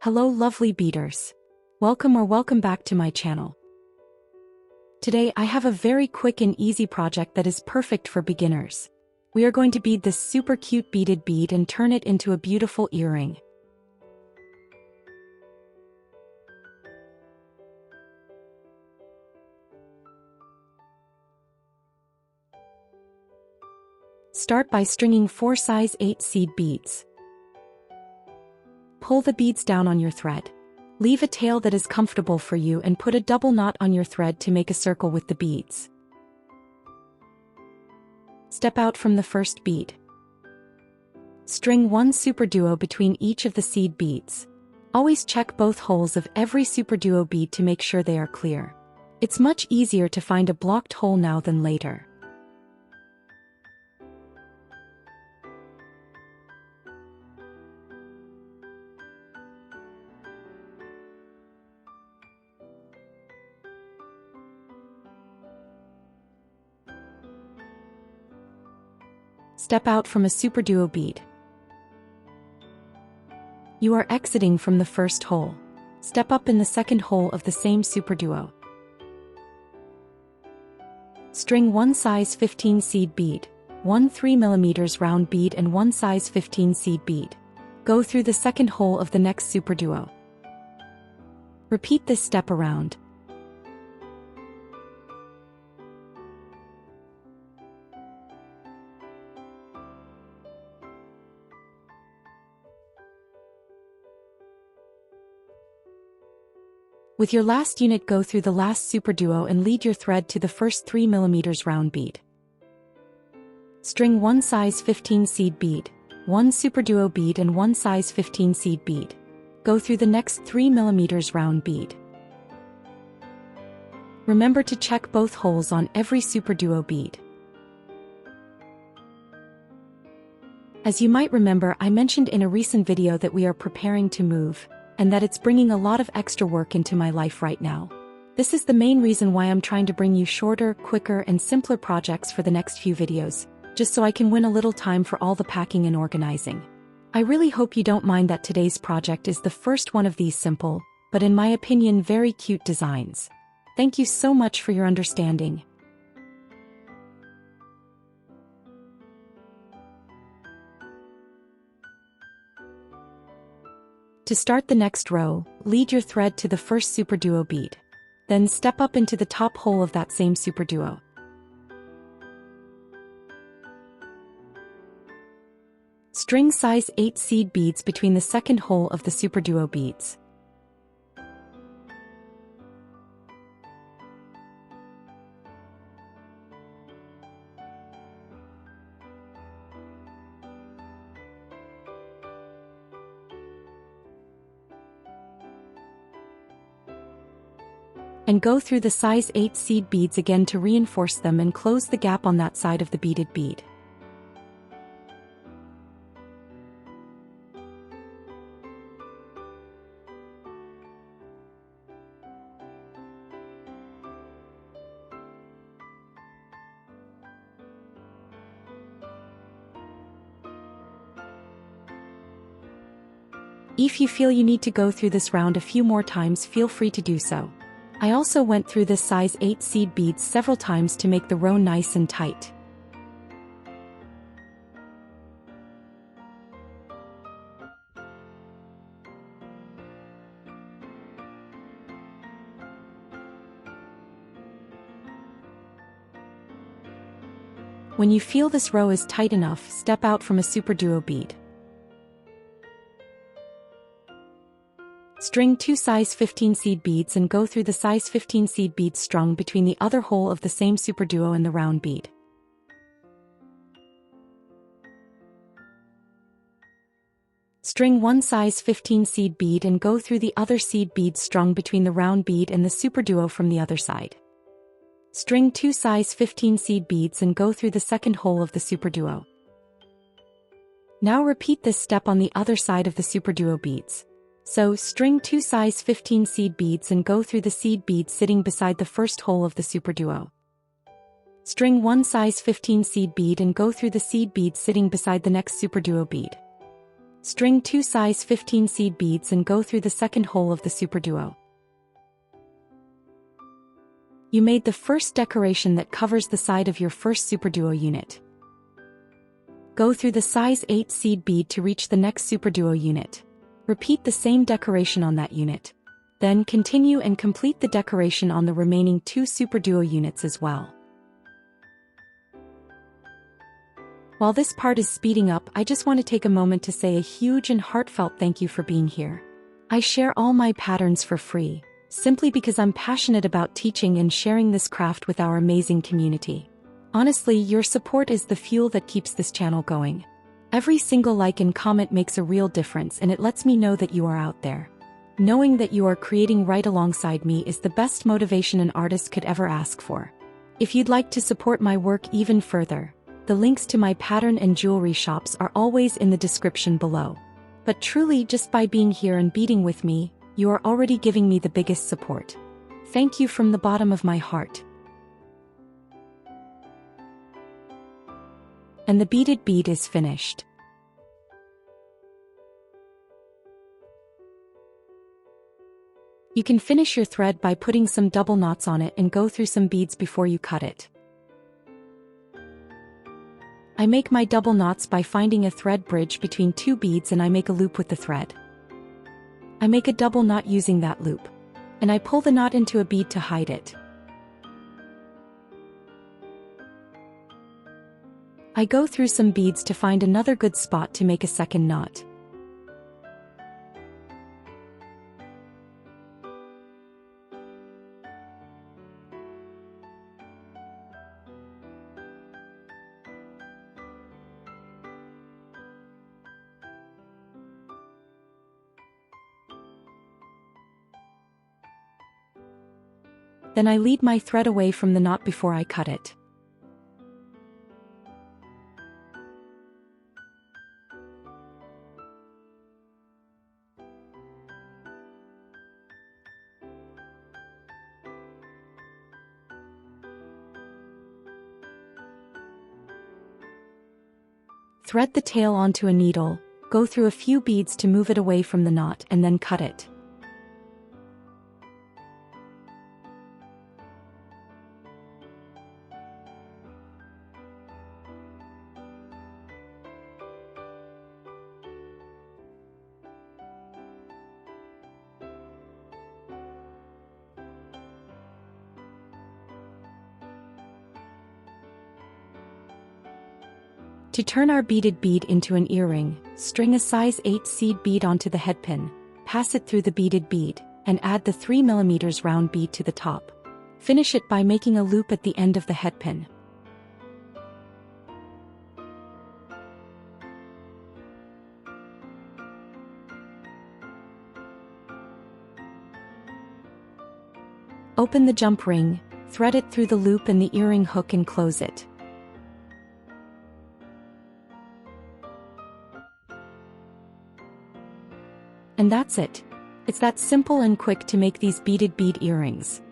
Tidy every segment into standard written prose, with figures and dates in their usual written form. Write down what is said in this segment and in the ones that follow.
Hello lovely beaders. Welcome back to my channel. Today I have a very quick and easy project that is perfect for beginners. We are going to bead this super cute beaded bead and turn it into a beautiful earring. Start by stringing 4 size 8 seed beads. Pull the beads down on your thread. Leave a tail that is comfortable for you and put a double knot on your thread to make a circle with the beads. Step out from the first bead. String 1 SuperDuo between each of the seed beads. Always check both holes of every SuperDuo bead to make sure they are clear. It's much easier to find a blocked hole now than later. Step out from a SuperDuo bead. You are exiting from the first hole. Step up in the second hole of the same SuperDuo. String 1 size 15 seed bead, 1 3mm round bead and 1 size 15 seed bead. Go through the second hole of the next SuperDuo. Repeat this step around. With your last unit, go through the last SuperDuo and lead your thread to the first 3mm round bead. String 1 size 15 seed bead, 1 SuperDuo bead and 1 size 15 seed bead. Go through the next 3mm round bead. Remember to check both holes on every SuperDuo bead. As you might remember, I mentioned in a recent video that we are preparing to move, and that it's bringing a lot of extra work into my life right now. This is the main reason why I'm trying to bring you shorter, quicker and simpler projects for the next few videos, just so I can win a little time for all the packing and organizing. I really hope you don't mind that today's project is the first one of these simple, but in my opinion very cute designs. Thank you so much for your understanding. To start the next row, lead your thread to the first SuperDuo bead. Then step up into the top hole of that same SuperDuo. String size 8 seed beads between the second hole of the SuperDuo beads. And go through the size 8 seed beads again to reinforce them and close the gap on that side of the beaded bead. If you feel you need to go through this round a few more times, feel free to do so. I also went through this size 8 seed beads several times to make the row nice and tight. When you feel this row is tight enough, step out from a SuperDuo bead. String 2 size 15 seed beads and go through the size 15 seed beads strung between the other hole of the same SuperDuo and the round bead. String 1 size 15 seed bead and go through the other seed beads strung between the round bead and the SuperDuo from the other side. String 2 size 15 seed beads and go through the second hole of the SuperDuo. Now repeat this step on the other side of the SuperDuo beads. So, string 2 size 15 seed beads and go through the seed bead sitting beside the first hole of the SuperDuo. String 1 size 15 seed bead and go through the seed bead sitting beside the next SuperDuo bead. String 2 size 15 seed beads and go through the second hole of the SuperDuo. You made the first decoration that covers the side of your first SuperDuo unit. Go through the size 8 seed bead to reach the next SuperDuo unit. Repeat the same decoration on that unit. Then continue and complete the decoration on the remaining 2 SuperDuo units as well. While this part is speeding up, I just want to take a moment to say a huge and heartfelt thank you for being here. I share all my patterns for free, simply because I'm passionate about teaching and sharing this craft with our amazing community. Honestly, your support is the fuel that keeps this channel going. Every single like and comment makes a real difference, and it lets me know that you are out there. Knowing that you are creating right alongside me is the best motivation an artist could ever ask for. If you'd like to support my work even further, the links to my pattern and jewelry shops are always in the description below. But truly, just by being here and beading with me, you are already giving me the biggest support. Thank you from the bottom of my heart. And the beaded bead is finished. You can finish your thread by putting some double knots on it and go through some beads before you cut it. I make my double knots by finding a thread bridge between 2 beads and I make a loop with the thread. I make a double knot using that loop. And I pull the knot into a bead to hide it. I go through some beads to find another good spot to make a second knot. Then I lead my thread away from the knot before I cut it. Thread the tail onto a needle, go through a few beads to move it away from the knot, and then cut it. To turn our beaded bead into an earring, string a size 8 seed bead onto the headpin, pass it through the beaded bead, and add the 3 mm round bead to the top. Finish it by making a loop at the end of the headpin. Open the jump ring, thread it through the loop and the earring hook and close it. And that's it. It's that simple and quick to make these beaded bead earrings.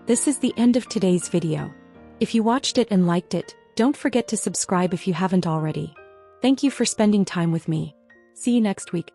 This is the end of today's video. If you watched it and liked it, don't forget to subscribe if you haven't already. Thank you for spending time with me. See you next week.